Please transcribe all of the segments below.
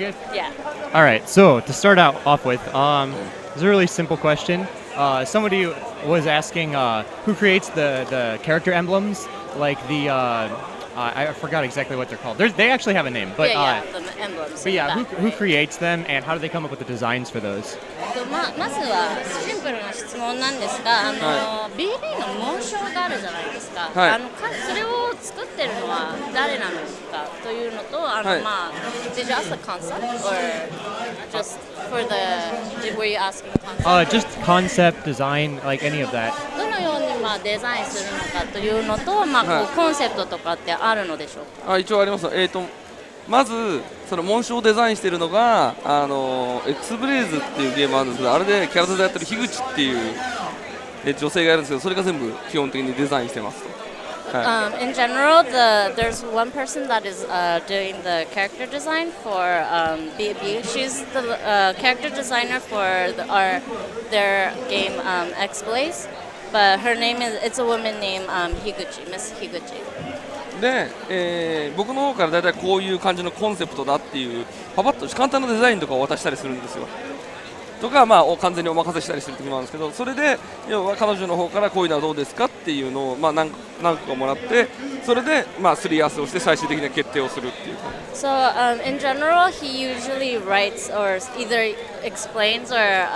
good? Yeah. All right. So to start out off with, it's a really simple question. Somebody was asking who creates the character emblems, like the I forgot exactly what they're called. They actually have a name, but yeah, the emblems. but yeah, back, who right? creates them and how do they come up with the designs for those? まずはシンプルな質問なんですが、BB の紋章があるじゃないですか。それを作ってるのは誰なのかというのと、Did you ask the concept or just for the? Were you asking concept? Just concept, design, like any of that. どのようにデザインするのかというのと、こうコンセプトとかってあるのでしょうか。一応あります。まずその紋章をデザインしているのがXブレイズっていうゲームあるんですけど、あれでキャラデザやってる樋口っていう女性がいるんですけど、それが全部基本的にデザインしてますと。In general, there's one person that is doing the character design for BB. She's the character designer for their game X-Blaze, but her name it's a woman named Higuchi, Miss Higuchi. で、僕の方からだいたいこういう感じのコンセプトだっていうパパッと簡単なデザインとかを渡したりするんですよ。とか完全にお任せしたりする時もあるんですけど、それで要は彼女の方からこういうのはどうですかっていうのを何個かもらって、それですり合わせをして最終的な決定をするっていう感じ。So in general, he usually writes or either explains or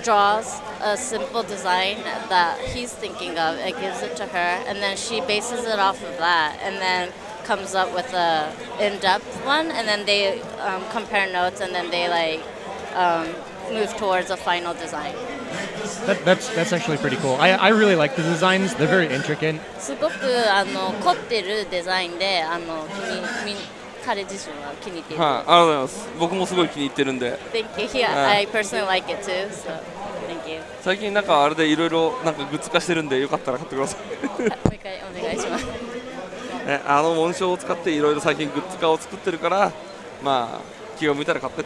draws a simple design that he's thinking of and gives it to her, and then she bases it off of that, and then comes up with a in-depth one, and then they compare notes, and then they move towards a final design. That's actually pretty cool. I really like the designs. They're very intricate. すごく凝ってるデザインで彼自身は気に入っている。ありがとうございます。僕もすごい気に入ってるんで。Thank you. Yeah, I personally like it too. So thank you. 最近あれでいろいろグッズ化してるんで、よかったら買ってください。もう一回お願いします。紋章を使っていろいろ最近グッズ化を作ってるから、気が向いたら買って。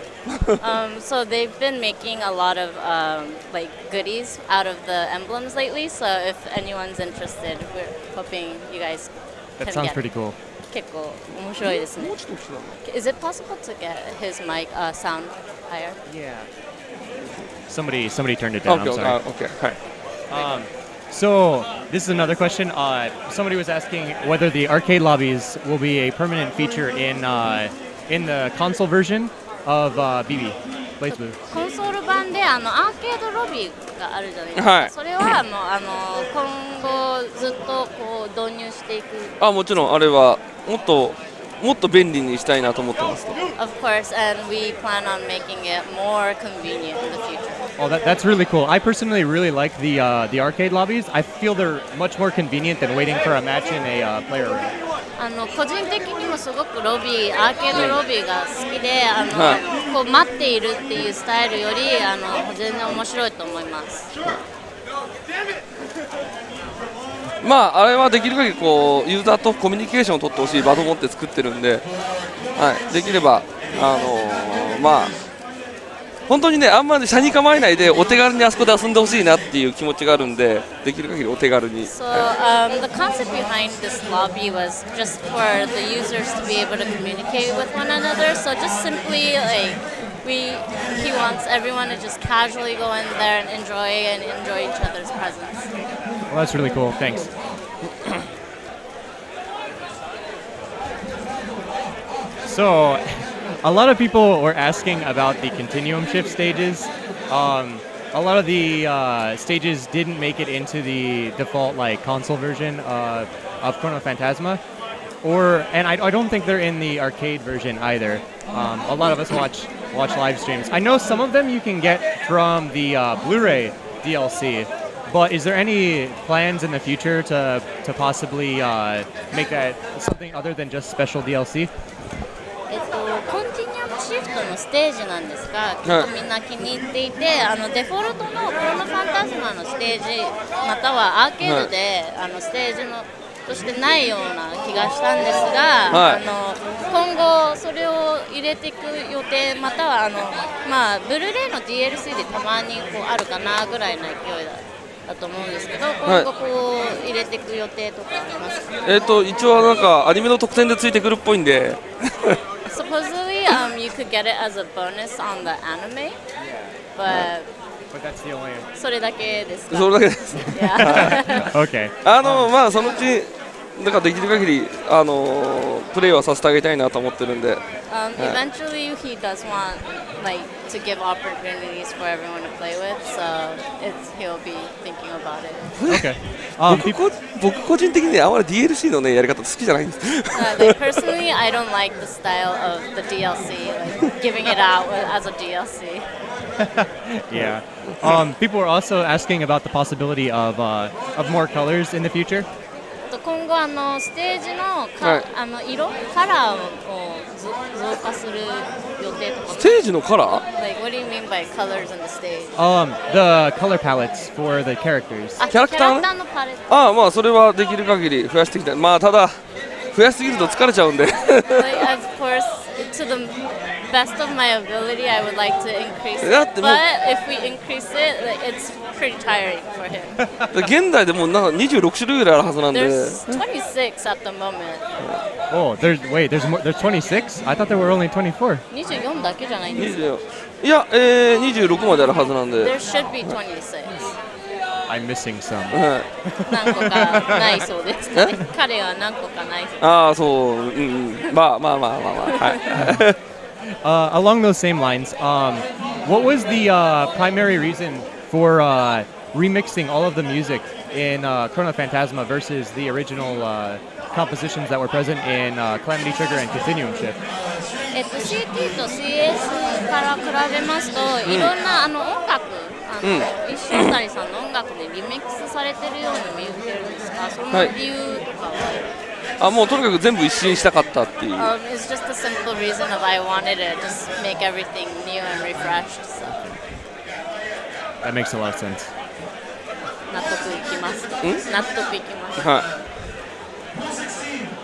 So they've been making a lot of goodies out of the emblems lately. So if anyone's interested, we're hoping you guys can That sounds get. pretty cool. 結構面白いですね。Is it possible to get his mic sound higher? Yeah. Somebody turned it down. I'm sorry. Okay. So this is another question. Somebody was asking whether the arcade lobbies will be a permanent feature in the console version of BB, BlazBlue. コンソール版でアーケードロビーがあるじゃないですか。それは今後ずっとこう導入していく。もちろんあれはもっと便利にしたいなと思ってます。Of course, and we plan on making it more convenient in the future. Oh, that's really cool. I personally really like the arcade lobbies. I feel they're much more convenient than waiting for a match in a player room. 個人的にもすごくアーケードロビーが好きで、こう待っているっていうスタイルより全然面白いと思います。あれはできる限りこうユーザーとコミュニケーションを取ってほしい場と思って作ってるんで、できれば本当にね、あんまり車に構えないでお手軽にあそこで遊んでほしいなっていう気持ちがあるんで、できる限りお手軽に。So the concept behind this lobby was just for the users to be able to communicate with one another. So just simply he wants everyone to just casually go in there and enjoy each other's presence. Well, that's really cool. Thanks. So, a lot of people were asking about the Continuum shift stages. A lot of the stages didn't make it into the default console version of Chrono Phantasma, and I don't think they're in the arcade version either. A lot of us watch live streams. I know some of them you can get from the Blu-ray DLC. But is there any plans in the future to possibly make that something other than just special DLC? コンティニアムシフトのステージなんですが、結構みんな気に入っていて、デフォルトのクロノファンタズマのステージまたはアーケードでステージのとしてないような気がしたんですが、今後それを入れていく予定、またはブルーレイの DLC でたまにあるかなぐらいの勢いだと思うんですけど、今後入れていく予定とかありますか？一応アニメの特典でついてくるっぽいんで supposedly you could get it as a bonus on the anime, but that's the only. それだけですか？それだけです。Yeah. Okay. まあそのうちだからできる限りプレイはさせてあげたいなと思ってるんで。Eventually he does want like to give opportunities for everyone to play with, so he'll be thinking about it. Okay. 僕個人的にねあまり DLC のねやり方好きじゃないんです。Like personally, I don't like the style of the DLC, like giving it out as a DLC. Yeah. People were also asking about the possibility of more colors in the future. 今後ステージの色カラーを増加する予定とか。ステージのカラー Like what do you mean by colors in the stage? The color palettes for the characters. キャラクターのパレット。まあそれはできる限り増やしていきたい。まあただ増やしすぎると疲れちゃうんで。Like, of course, to the best of my ability, I would like to increase it. But if we increase it, like, it's pretty tiring for him. 現代でもうなんか26種類ぐらいあるはずなんで。There's 26 at the moment. Oh, there's 26? I thought there were only 24. 24だけじゃないんですか？いや、26まであるはずなんで。There should be 26. I'm missing some. 何個かないそうですね。彼は何個かないそう。そう、まあ。はい。Along those same lines, what was the primary reason for remixing all of the music in Chrono Phantasma versus the original compositions that were present in Calamity Trigger and Continuum Shift? CT と CS から比べますと、いろんな音楽、石渡さんの音楽でリミックスされてるように見受けるんですか？その理由とかは？もうとにかく全部一新したかったっていう。It's just a simple reason of I wanted to just make everything new and refreshed. So. That makes a lot of sense. 納得いきます。納得いきます。はい。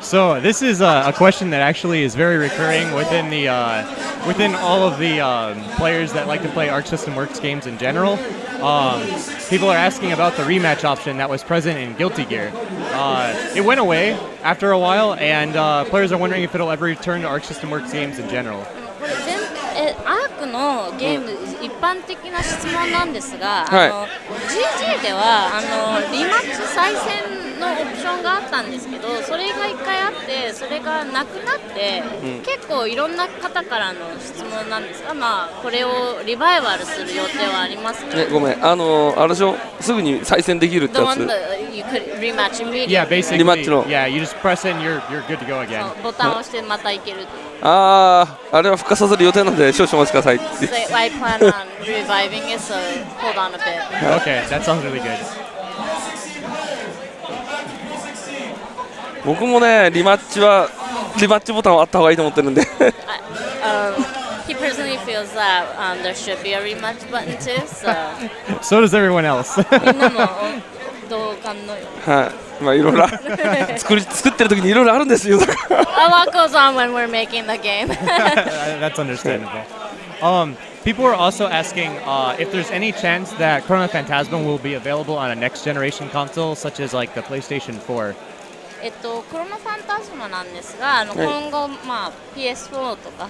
So this is a question that actually is very recurring within the within all of the players that like to play Arc System Works games in general. People are asking about the rematch option that was present in Guilty Gear. It went away after a while, and players are wondering if it'll ever return to Arc System Works games in general. アークのゲーム一般的な質問なんですが、GG ではリマッチ再戦のオプションがあったんですけど、それが1回あってそれがなくなって、結構いろんな方からの質問なんですが、まあこれをリバイバルする予定はありますか？ごめん、あれでしょ、すぐに再戦できるってやつ。You could rematch immediately. Yeah, basically. リマッチの。Yeah, you just press in, you're good to go again. ボタンを押してまたいける。あれは復活させる予定なので少々お待ちください。I plan on reviving it, so hold on a bit. Okay, that sounds really good. 僕もね、リマッチボタンはあった方がいいと思ってるんで。He personally feels that there should be a rematch button too, so. So does everyone else. みんなも同感のよう。はい。まあいろいろ作ってる時にいろいろあるんですよ。A lot goes on when we're making the game. That's understandable. People are also asking if there's any chance that Chrono Phantasma will be available on a next generation console, such as like the PlayStation 4. クロノファンタズマなんですが、今後、まあ、PS4 とか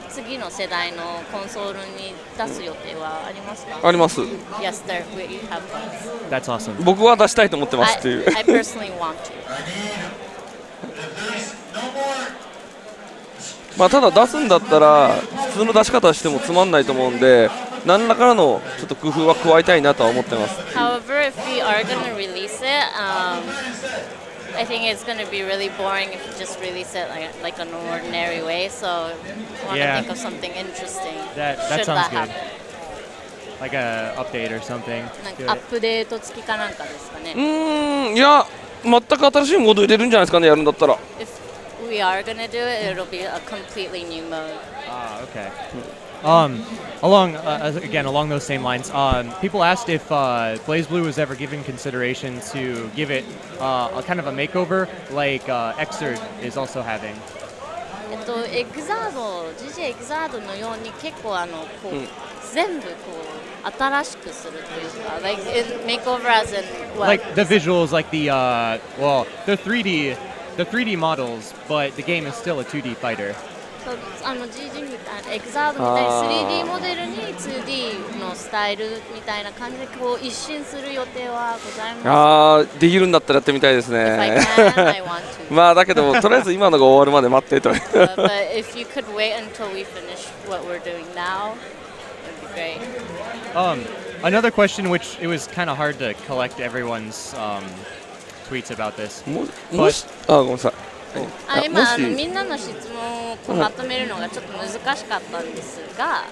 次の世代のコンソールに出す予定はありますか？あります。Yes, we have plans. That's awesome. 僕は出したいと思ってますっていう。I personally want to. まあただ出すんだったら普通の出し方してもつまんないと思うんで、何らかのちょっと工夫は加えたいなとは思ってます。However, if we are going to release it, I think it's going to be really boring if you just release it like an ordinary way. So I want to think of something interesting. That sounds good. Like a update or something. アップデート付きかなんかですかね。いや、全く新しいモード入れるんじゃないですかね、やるんだったら。If we are going to do it, it'll be a completely new mode. Okay. Along those same lines, people asked if BlazBlue was ever given consideration to give it a kind of a makeover, like Xrd is also having. エグザード、GG エグザードのように結構こう全部こう新しくするというか、like makeover as in what? Like the visuals, like the they're 3D models, but the game is still a 2D fighter. GG みたいなエグザードみたいに 3D モデルに 2D のスタイルみたいな感じでこう一新する予定はございます。ああ、できるんだったらやってみたいですね。If I can, I want to. まあだけどとりあえず今のが終わるまで待ってと。But if you could wait until we finish what we're doing now, it'd be great. Another question, which it was kind of hard to collect everyone's tweets about this. もし、ごめんなさい。今みんなの質問をまとめるのがちょっと難しかったんですが。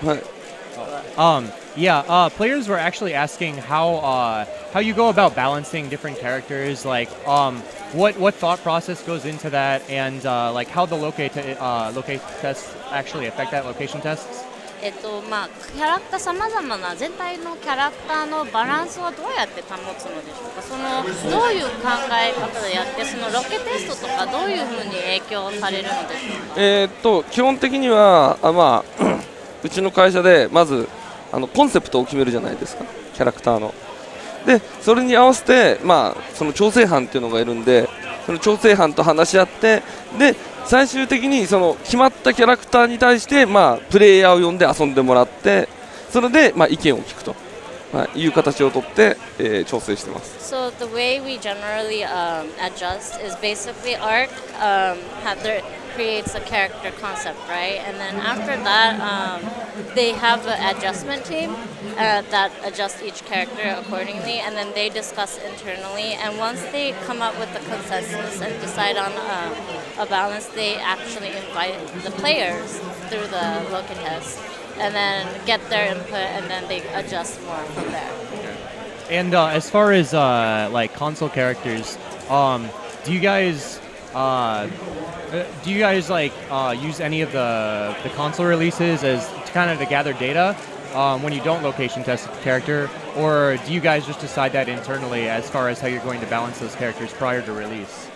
Players were actually asking how you go about balancing different characters, like what thought process goes into that, and like how the locate tests actually affect that, location tests. キャラクター様々な全体のキャラクターのバランスはどうやって保つのでしょうか。そのどういう考え方でやって、そのロケテストとかどういうふうに影響されるのでしょうか。基本的にはうちの会社でまずコンセプトを決めるじゃないですか、キャラクターの。でそれに合わせて、その調整班っていうのがいるんで、その調整班と話し合って、で最終的にその決まったキャラクターに対して、プレイヤーを呼んで遊んでもらって、それで、意見を聞くと、いう形をとって、調整してます。So the way we generally adjust is basically ARC creates a character concept, right? And then after that, they have an adjustment team that adjusts each character accordingly, and then they discuss internally. And once they come up with a consensus and decide on a balance, they actually invite the players through the local test, and then get their input, and then they adjust more from there. And as far as like console characters, do you guys like use any of the console releases as kind of to gather data when you don't location test a character, or do you guys just decide that internally as far as how you're going to balance those characters prior to release?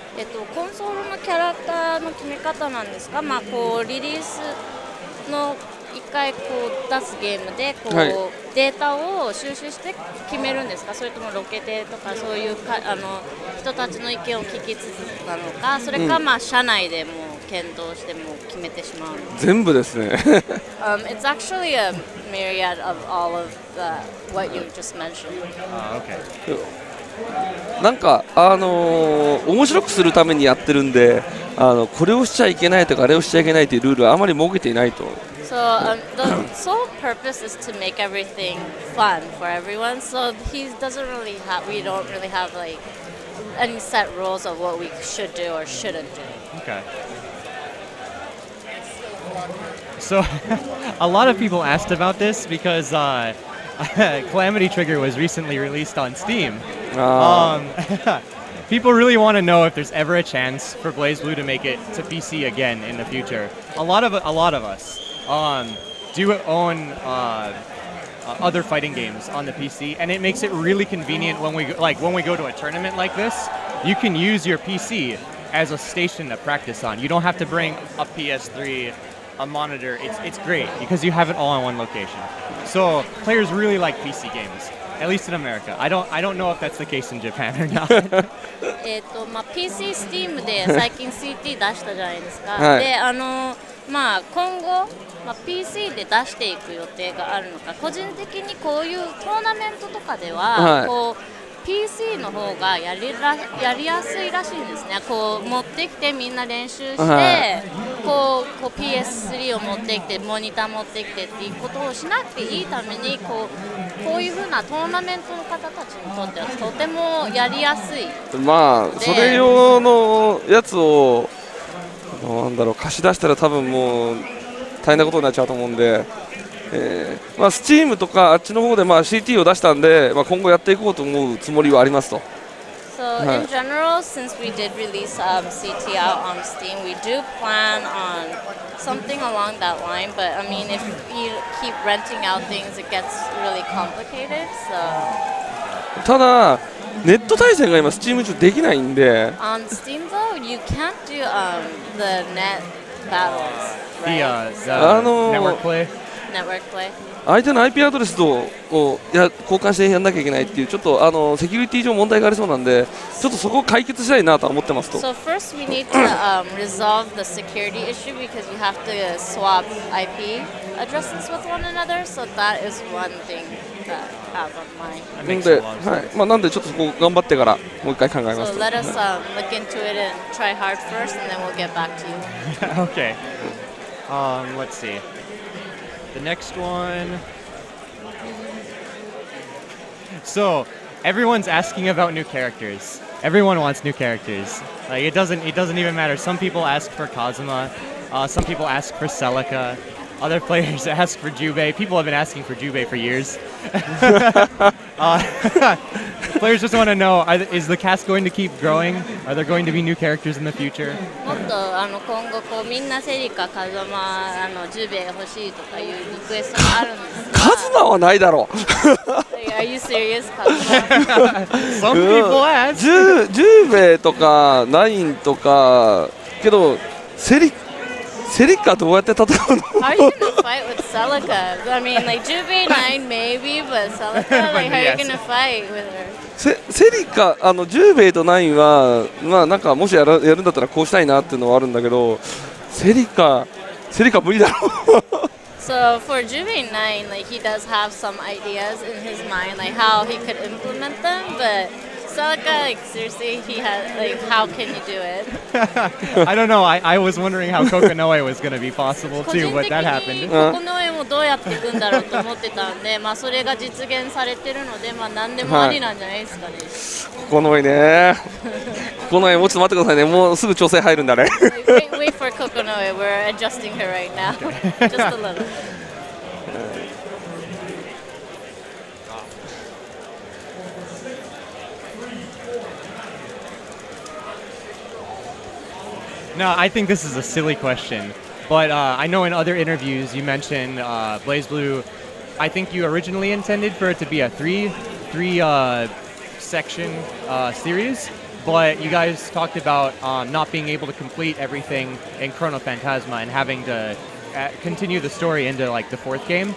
コンソールのキャラクターの決め方なんですが、こうリリースの1回こう出すゲームでこう、データを収集して決めるんですか、それともロケテとかそういう人たちの意見を聞きつつなのか、それか社内でも検討しても決めてしまうのか。全部ですね。It's actually a myriad of all of what you just mentioned. Okay. なんか面白くするためにやってるんで、これをしちゃいけないとかあれをしちゃいけないというルールはあまり設けていないと。So the sole purpose is to make everything fun for everyone. So he doesn't really have. We don't really have like any set rules of what we should do or shouldn't do. Okay. So a lot of people asked about this because Calamity Trigger was recently released on Steam. People really want to know if there's ever a chance for BlazBlue to make it to PC again in the future. A lot of us do own other fighting games on the PC, and it makes it really convenient when we go to a tournament like this. You can use your PC as a station to practice on. You don't have to bring a PS3, a monitor. It's great because you have it all in one location. So players really like PC games, at least in America. I don't know if that's the case in Japan or not. PC Steam で最近 CT 出したじゃないですか。で今後、PC で出していく予定があるのか、個人的にこういうトーナメントとかでは、こう PC の方がやりやすいらしいんですね。こう持ってきてみんな練習して、こう PS3 を持ってきてモニター持ってきてっていうことをしなくていいためにこういう風なトーナメントの方たちにとってはとてもやりやすい。それ用のやつを貸し出したら多分もう大変なことになっちゃうと思うんで、Steam とかあっちの方でCT を出したんで、今後やっていこうと思うつもりはありますと。So in general, since we did release CT out on Steam, we do plan on something along that line. But I mean, if you keep renting out things, it gets really complicated. So ただネット対戦が今 Steam 上できないんで。On Steam though, you can't do the net battles, right? The network play. Network play. 相手の IP アドレスとを交換してやんなきゃいけないっていうちょっとセキュリティ上問題がありそうなんで、ちょっとそこを解決したいなとは思ってますと。So first we need to resolve the security issue because we have to swap IP addresses with one another. So that is one thing that I have on mind. で、はい、なんでちょっとそこ頑張ってからもう一回考えます。So let us look into it and try hard first, and then we'll get back to you. Okay. Let's see. The next one. So everyone's asking about new characters. Everyone wants new characters. Like it doesn't even matter. Some people ask for Kazuma. Some people ask for Celica. Other players ask for Jubei. People have been asking for Jubei for years. Players just want to know: is the cast going to keep growing? Are there going to be new characters in the future? もっと今後こうみんなセリカ、カズマ、ジュベ欲しいとかいうリクエストがあるんですが。カズマはないだろう。Are you serious, カズマ？ Some people ask. ジュベとかナインとかけどセリカどうやって戦うの How are you gonna fight with Celica? I mean, like Jubei 9 maybe, but Celica, like how are you gonna fight with her? セリカジュベとナインはなんかもしやるんだったらこうしたいなっていうのはあるんだけど、セリカ無理だろう。So for Jubei 9, like he does have some ideas in his mind, like how he could implement them, but Celica, like seriously, he had like how can you do it? I don't know. I was wondering how Kokonoe was going to be possible too, but that happened. ココノエもどうやっていくんだろうと思ってたんで、それが実現されてるので、何でもありなんじゃないですかね。ココノエね。ココノエもうちょっと待ってくださいね。もうすぐ調整入るんだね。Wait for Kokonoe. We're adjusting her right now, just a little. No, I think this is a silly question, but I know in other interviews you mentioned BlazBlue. I think you originally intended for it to be a three section series, but you guys talked about not being able to complete everything in Chrono Phantasma and having to continue the story into like the fourth game.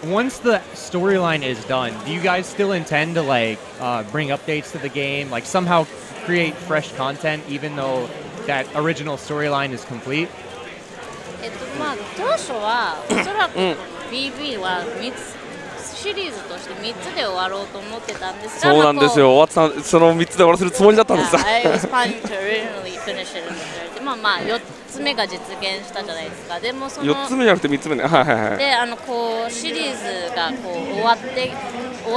Once the storyline is done, do you guys still intend to like bring updates to the game, like somehow create fresh content even though that original storyline is complete? 当初はおそらく BB は3つシリーズとして3つで終わろうと思ってたんですが、そうなんですよ。その3つで終わらせるつもりだったんです。I was planning to originally finish it in the third. で4つ目が実現したじゃないですか。でもその4つ目じゃなくて3つ目ね。はいはいはい。でこうシリーズがこう終わ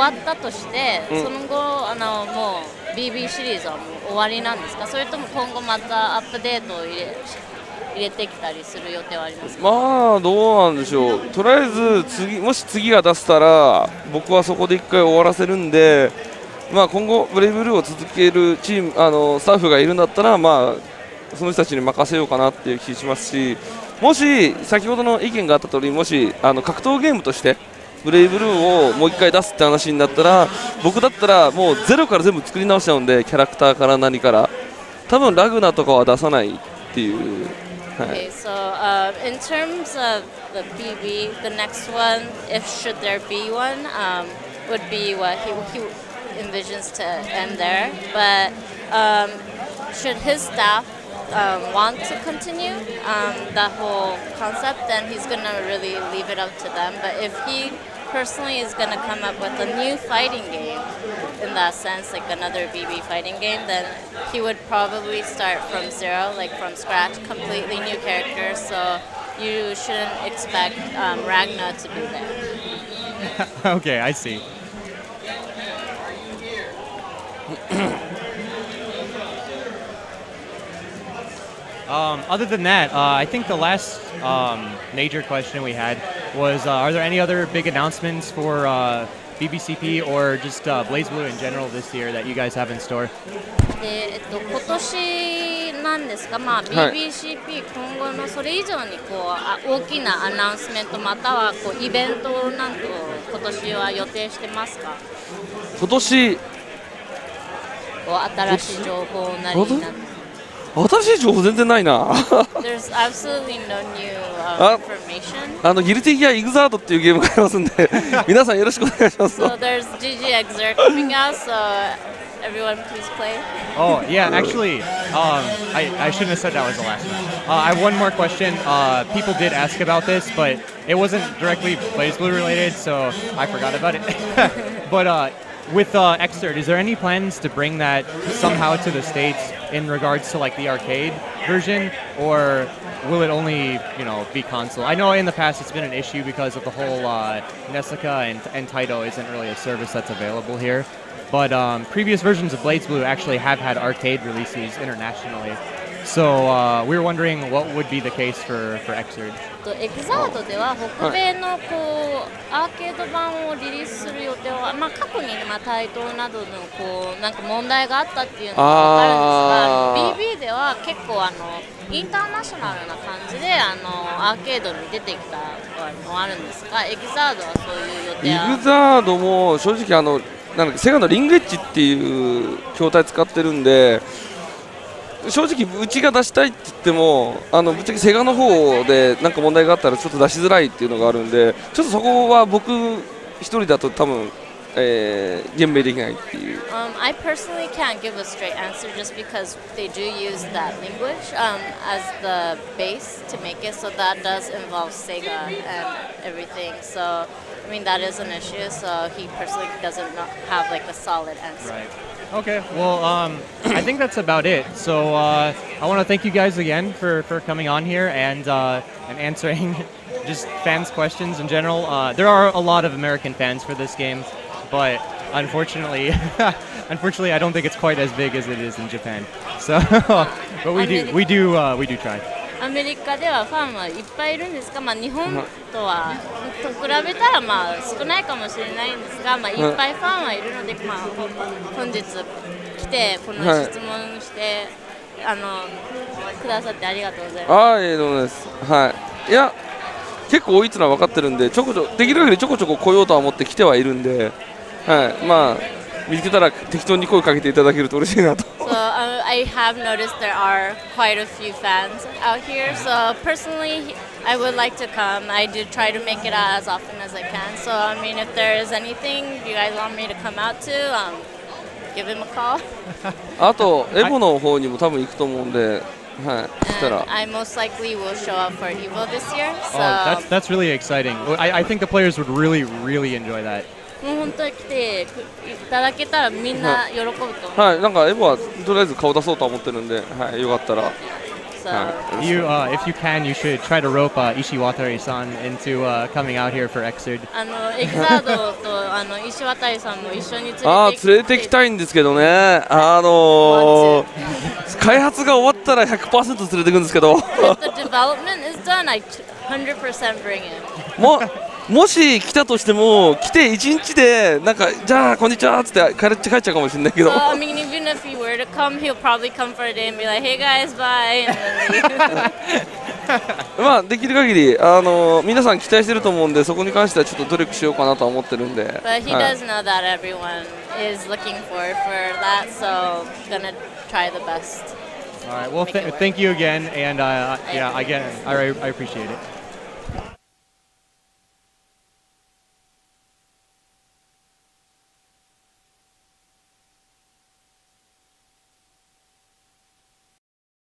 ったとして、その後もう BB シリーズはもう終わりなんですか？それとも今後またアップデートを入れてきたりする予定はありますか？どうなんでしょう。とりあえずもし次が出せたら僕はそこで1回終わらせるんで、今後ブレイブルーを続けるチームスタッフがいるんだったらその人たちに任せようかなっていう気しますし、もし先ほどの意見があった通り、もし格闘ゲームとしてブレイブルーをもう1回出すって話になったら、僕だったらもうゼロから全部作り直しちゃうんで、キャラクターから何から多分ラグナとかは出さないっていう。Okay, so in terms of the BB, the next one, if should there be one, would be what he envisions to end there. But should his staff want to continue that whole concept, then he's going to really leave it up to them. But if he personally is going to come up with a new fighting game, in that sense, like another BB fighting game, then he would probably start from zero, like from scratch, completely new characters. So you shouldn't expect Ragnar to be there. Okay, I see. Other than that, I think the last major question we had was, are there any other big announcements for BBCP or just BlazBlue in general this year that you guys have in store? 今年なんですか、BBCP 今後のそれ以上に大きなアナウンスメントまたはイベントをなんと今年は予定してますか？今年新しい情報なりなん新しい情報全然ないな。There's absolutely no new information. ギルティギアイグザードっていうゲームがありますんで、皆さんよろしくお願いします。So there's GG Exert coming out, so everyone please play. Oh, yeah, actually, I shouldn't have said that was the last one. I have one more question. People did ask about this, but it wasn't directly BlazBlue related, so I forgot about it. But with Exert, is there any plans to bring that somehow to the States in regards to like the arcade version, or will it only, be console? I know in the past it's been an issue because of the whole Nessica and Taito isn't really a service that's available here. But previous versions of BlazBlue actually have had arcade releases internationally. So we were wondering what would be the case for Exert. エグザードでは北米のアーケード版をリリースする予定は、過去にタイトルなどのなんか問題があったっていうのがあるんですが、BB では結構インターナショナルな感じでアーケードに出てきたのはあるんですが、エグザードはそういう予定は。エグザードも正直なんかセガのリングエッジっていう筐体使ってるんで、正直うちが出したいって言ってもぶっちゃけセガの方でなんか問題があったらちょっと出しづらいっていうのがあるんで、ちょっとそこは僕一人だと多分言明できないっていう。I personally can't give a straight answer just because they do use that language as the base to make it, so that does involve Sega and everything. So I mean that is an issue. So he personally doesn't have like a solid answer. Right. Okay, well, I think that's about it. So I want to thank you guys again for coming on here and answering just fans' questions in general. There are a lot of American fans for this game, but unfortunately, I don't think it's quite as big as it is in Japan. So, but we do try. アメリカではファンはいっぱいいるんですが、日本と比べたら少ないかもしれないんですが、いっぱいファンはいるので、本日来てこの質問してくださってありがとうございます。どうもです。はい。いや結構多いってのは分かってるんで、できる限りちょこちょこ来ようとは思って来てはいるんで、見つけたら適当に声かけていただけると嬉しいなと。So I have noticed there are quite a few fans out here. So personally, I would like to come. I do try to make it out as often as I can. So I mean, if there is anything you guys want me to come out to, give him a call. あとエボの方にも多分行くと思うんで、I most likely will show up for Evo this year. So that's really exciting. I think the players would really enjoy that. もう本当に来ていただけたらみんな喜ぶと思う。はい、なんかエボはとりあえず顔出そうと思ってるんで、よかったら。If you can, you should try to rope Ishiwatari-san into coming out here for Exerd. エグザードと石渡さんも一緒に連れてきたいんですけどね。開発が終わったら 100% 連れてくんですけど。If the development is done, I 100% bring him. もし来たとしても来て1日でなんかじゃあこんにちはっつって帰っちゃうかもしれないけど。I mean, even if he were to come, he'll probably come for a day and be like, "Hey guys, bye." And then できる限り皆さん期待してると思うんで、そこに関してはちょっと努力しようかなとは思ってるんで。But he does know that everyone is looking for that, so gonna try the best. All right. Well, thank you again, and again, I appreciate it.